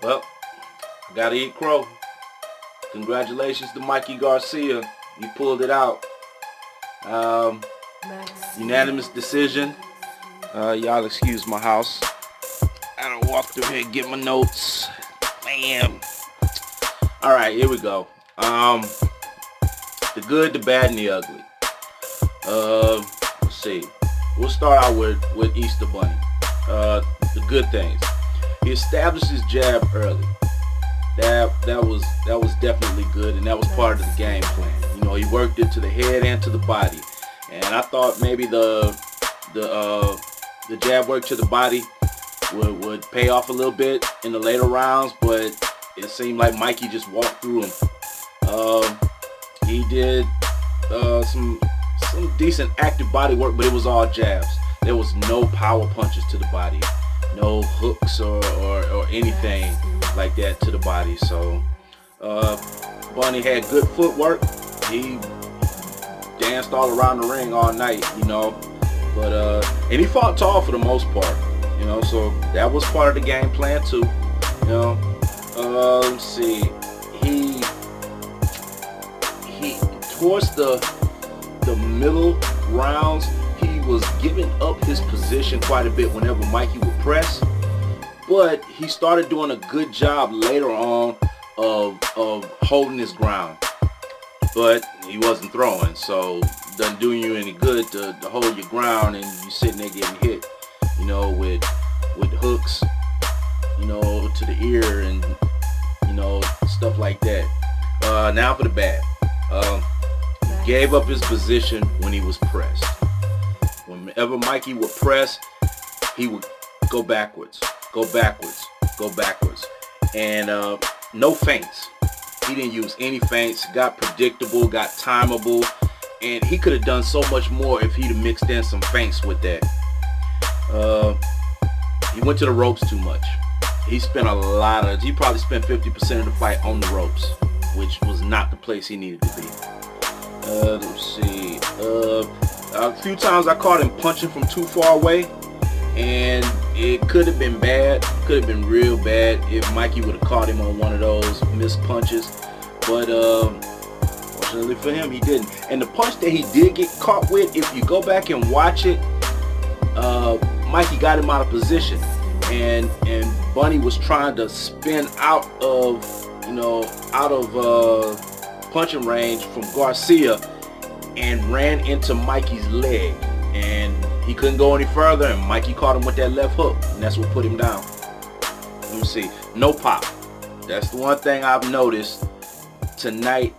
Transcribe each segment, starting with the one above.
Well, gotta eat crow. Congratulations to Mikey Garcia. You pulled it out. Um, Unanimous decision. Y'all excuse my house. I gotta walk through here and get my notes. Man. Alright, here we go. The good, the bad, and the ugly. Let's see. We'll start out with Easter Bunny. The good things. He established his jab early. That was definitely good, and that was part of the game plan. You know, he worked it to the head and to the body, and I thought maybe the jab work to the body would pay off a little bit in the later rounds, but it seemed like Mikey just walked through him. He did some decent active body work, but it was all jabs. There was no power punches to the body, no hooks or anything like that to the body. So Bunny had good footwork. He danced all around the ring all night, you know, but and he fought tall for the most part, you know, so that was part of the game plan too, you know. Let's see, he towards the middle rounds, he was giving up his position quite a bit whenever Mikey would press, but he started doing a good job later on of holding his ground. But he wasn't throwing, so it doesn't do you any good to hold your ground and you sitting there getting hit, you know, with hooks, you know, to the ear and, you know, stuff like that. Now for the bad. He gave up his position when he was pressed. Whenever Mikey would press, he would go backwards, go backwards, go backwards, and no feints. He didn't use any feints, got predictable, got timeable, and he could have done so much more if he'd have mixed in some feints with that. He went to the ropes too much. He probably spent 50% of the fight on the ropes, which was not the place he needed to be. Let's see. A few times I caught him punching from too far away, and it could have been bad, could have been real bad if Mikey would have caught him on one of those missed punches, but fortunately for him, he didn't. And the punch that he did get caught with, if you go back and watch it, Mikey got him out of position, and Bunny was trying to spin out of punching range from Garcia and ran into Mikey's leg, and he couldn't go any further, and Mikey caught him with that left hook, and that's what put him down. Let me see. No pop. That's the one thing I've noticed tonight.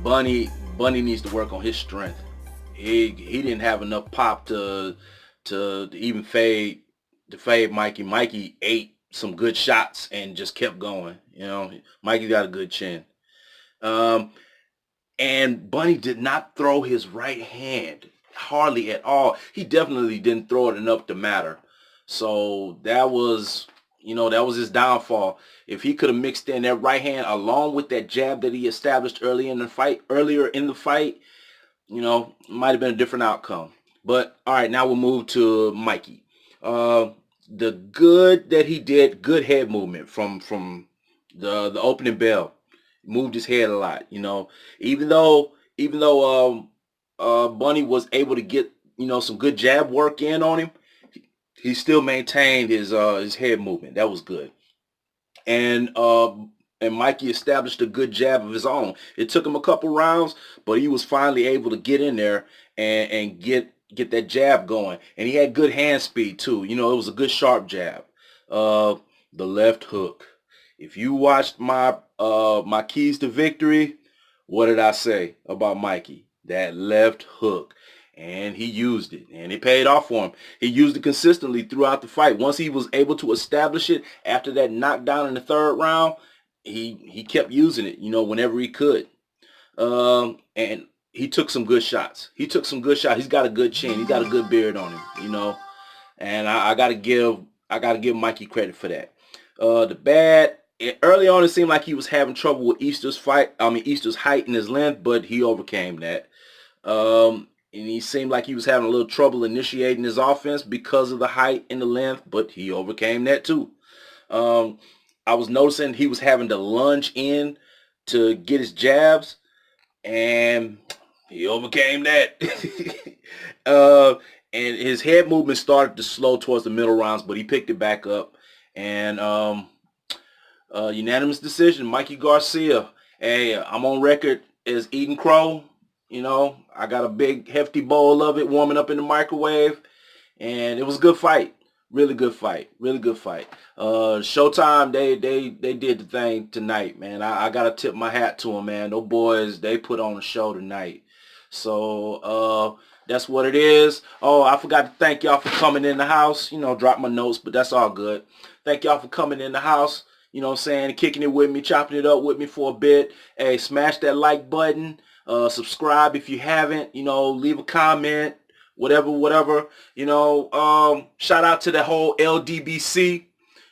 Bunny needs to work on his strength. He didn't have enough pop to even fade Mikey. Mikey ate some good shots and just kept going. You know, Mikey got a good chin. And Bunny did not throw his right hand hardly at all. He definitely didn't throw it enough to matter. So that was his downfall. If he could have mixed in that right hand along with that jab that he established earlier in the fight, you know, it might have been a different outcome. But all right, now we'll move to Mikey. The good that he did, good head movement from the opening bell. Moved his head a lot, you know. Even though Bunny was able to get, you know, some good jab work in on him, he still maintained his head movement. That was good. And Mikey established a good jab of his own. It took him a couple rounds, but he was finally able to get in there and get that jab going. And he had good hand speed too. You know, it was a good sharp jab. The left hook. If you watched my keys to victory, what did I say about Mikey? That left hook. And he used it, and it paid off for him. He used it consistently throughout the fight. Once he was able to establish it after that knockdown in the third round, he kept using it, you know, whenever he could. And he took some good shots. He's got a good chin. He's got a good beard on him, you know. And I gotta give Mikey credit for that. The bad. Early on, it seemed like he was having trouble with Easter's height and his length, but he overcame that. And he seemed like he was having a little trouble initiating his offense because of the height and the length, but he overcame that too. I was noticing he was having to lunge in to get his jabs, and he overcame that. uh, and his head movement started to slow towards the middle rounds, but he picked it back up. And unanimous decision, Mikey Garcia. Hey, I'm on record as eating crow. You know, I got a big hefty bowl of it warming up in the microwave, and it was a good fight. Really good fight. Really good fight. Showtime, they did the thing tonight, man. I gotta tip my hat to them, man. Those boys, they put on a show tonight. So that's what it is. Oh, I forgot to thank y'all for coming in the house. You know, drop my notes, but that's all good. Thank y'all for coming in the house. You know what I'm saying? Kicking it with me, chopping it up with me for a bit. Hey, smash that like button. Subscribe if you haven't. You know, leave a comment. Whatever. You know, shout out to the whole LDBC.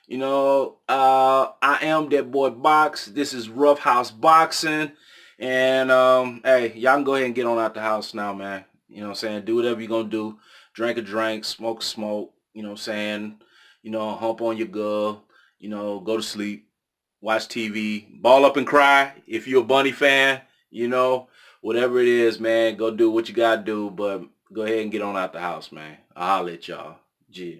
You know, I am that boy Box. This is Rough House Boxing. And hey, y'all can go ahead and get on out the house now, man. You know what I'm saying? Do whatever you're gonna do. Drink a drink, smoke a smoke, you know what I'm saying? You know, hump on your girl, you know, go to sleep, watch TV, ball up and cry if you're a Bunny fan, you know, whatever it is, man, go do what you gotta do, but go ahead and get on out the house, man. I'll holler at y'all. Yeah.